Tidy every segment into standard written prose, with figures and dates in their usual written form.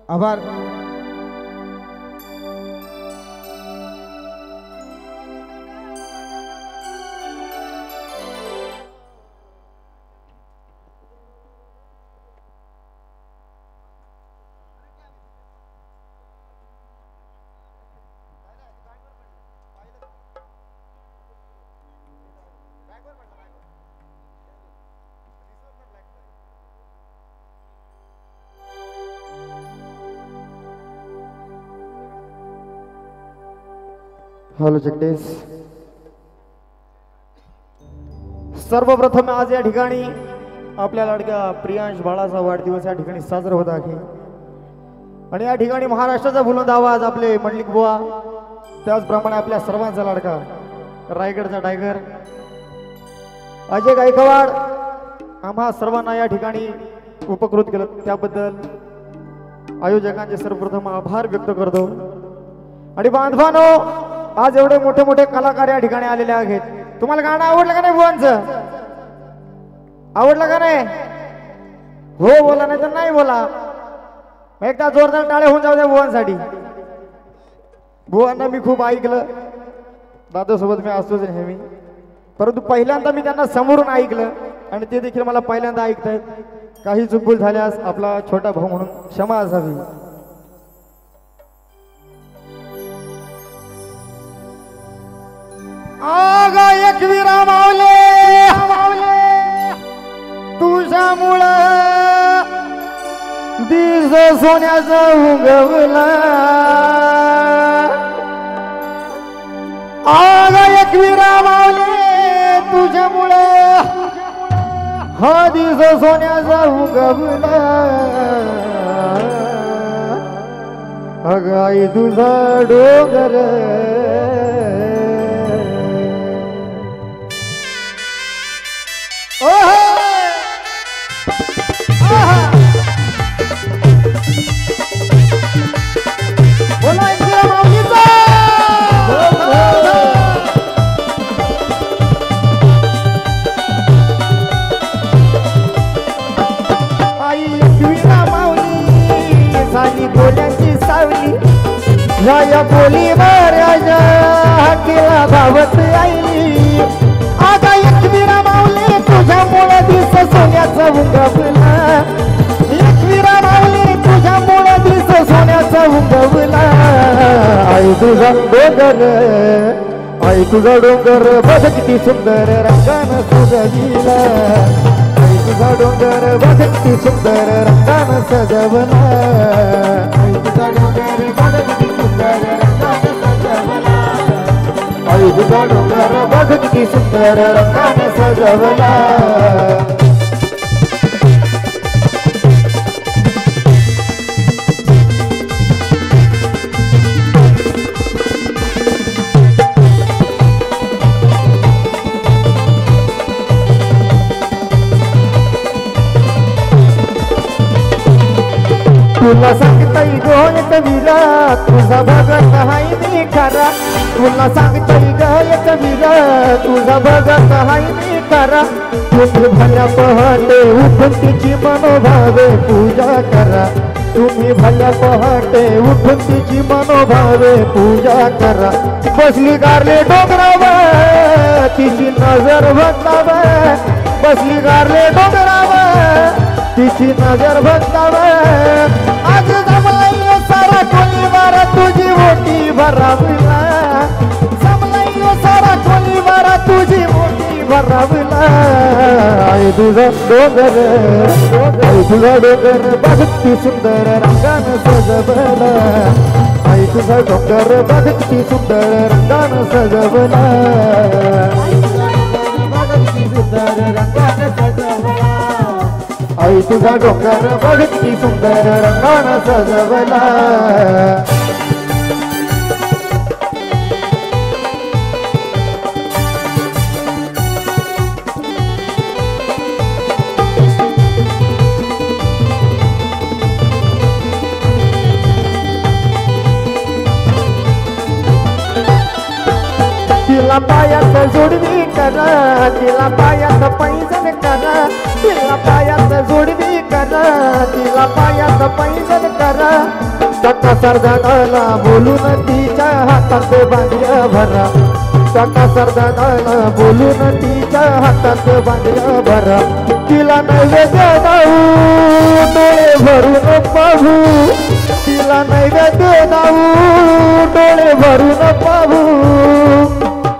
आभार. हॅलो जगदीश. सर्वप्रथम आज या ठिकाणी आपल्या लाडक्या प्रियांश बाळाचा वाढदिवस या ठिकाणी साजरा होत आहे आणि या ठिकाणी महाराष्ट्राचा बुलंद आवाज आपले मंडलिक बुवा, त्याचप्रमाणे आपल्या सर्वांचा लाडका रायगडचा टायगर अजय गायकवाड आम्हा सर्वांना या ठिकाणी उपकृत केलं, त्याबद्दल आयोजकांचे सर्वप्रथम आभार व्यक्त करतो. आणि बांधवानो, आज एवढे मोठे मोठे कलाकार या ठिकाणी आलेले आहेत. तुम्हाला गाणं आवडलं का नाही बुवांचं? आवडलं का नाही? हो बोला, नाही तर नाही बोला. एकदा जोरदार टाळे होऊन जाऊ द्या बुवांसाठी. बुवांना मी खूप ऐकलं, दादासोबत मी असतोच नेहमी, परंतु पहिल्यांदा मी त्यांना समोरून ऐकलं आणि ते देखील मला पहिल्यांदा ऐकतायत. काही चुकभूल झाल्यास आपला छोटा भाऊ म्हणून क्षमा असावी. आगा एकविरा मावले तुझ्यामुळं दिस सोन्याचा उगवला. आगा एकविरा मावले तुझ्यामुळं हा दिस सोन्याचा उगवला. अगाई तुझा डोंगर या बोली महाराजा हाकीला भावत आईली. आगा एकविरा माऊली तुझ्यामुळे दिस सोन्याचा उगवला. एकविरा माऊली तुझ्यामुळे दिस सोन्याचा उगवला. आई तुझा डोंगर, आई तुझा डोंगर बघ किती सुंदर रंगानं सजविला. आई तुझा डोंगर बघ किती सुंदर रंगानं सजवला. आई तुझा डोंगर बघ किती सुंदर रंगानं सजवला. आई तुझा डोंगर बघ किती सुंदर रंगानं सजवला. तुला सांगताय गो कविरा तुझा भगत हाय मी खरा. तुला सांगताय ग कविरा तुझा भगत हाय मी खरा. तुम्ही भल्या पहाटे उठून तिची मनोभावे पूजा करा. तुम्ही भल्या पहाटे उठून तिची मनोभावे पूजा करा. बसली गारले डोंगरावर तिची नजर बदलावं. बसली गारले डोंगरावर तिची नजर बदलावं. आज जमलाय सारा खोलीवर तुझी मोठी भरावला. जमलाय सारा खोलीवर तुझी मोठी भरावला. आई तुझा डोंगर, आई तुझा डोंगर बघ किती सुंदर रंगानं सजवला. आई तुझा डोंगर बघ किती सुंदर रंगानं सजवला. आई तुझा डोंगर बघ किती सुंदर रंगानं सजवला. तिला पायात जोडवी करा. तिला पायात पैंजण करा. तिला पायात जोडवी करा. तिला पायात पैंजण करा. भरा काका सरदाराला बोलून तिच्या हातात बांधल्या भरा काका सरदाराला बोलून तिच्या हातात बांधल्या भरा तिला नैवेद्य दाऊ डोळे भरून पाहू तिला नैवेद्य दाऊ डोळे भरून पाहू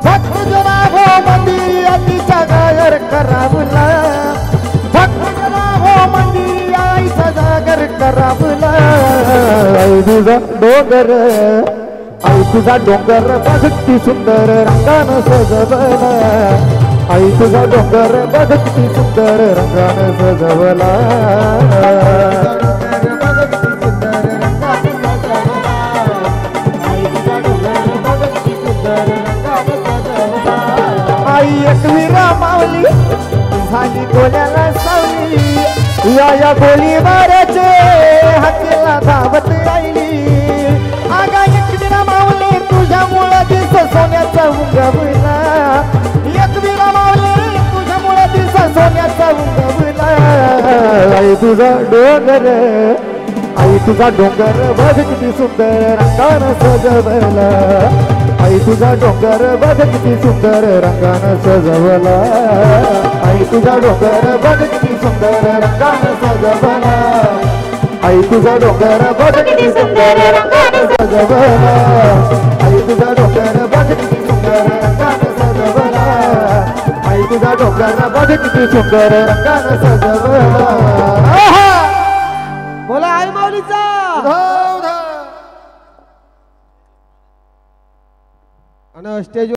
भक्त जना हो मंदिर तिच्या गायर करावला भक्त जना हो मंदिर आईचा जागर करावला आई तुझा डोंगर आई तुझा डोंगर बघती सुंदर रंगानं सजवला आई तुझा डोंगर बघती सुंदर रंगानं सजवला आई एकविरा मावली झाली गोल्याला सावली या गोली मारायचे हातीला धावत राहिली आगा एकविरा मावली तुझ्यामुळे दिस सोन्याचा उंगवला एकविरा मावली तुझ्यामुळे दिस सोन्याचा उंगवला आई तुझा डोंगर आई तुझा डोंगर बघ किती सुंदर रंगानं सजवला आई तुझा डोंगर बघ किती सुंदर रंगानं सजवला आई तुझा डोंगर बघ किती सुंदर रंगानं सजवला आई तुझा डोंगर बघ किती सुंदर रंगानं सजवला आई तुझा डोंगर बघ किती सुंदर रंगानं सजवला आई तुझा डोंगर बघ किती सुंदर रंगानं सजवला बोला आई माऊलीचा आणि स्टेज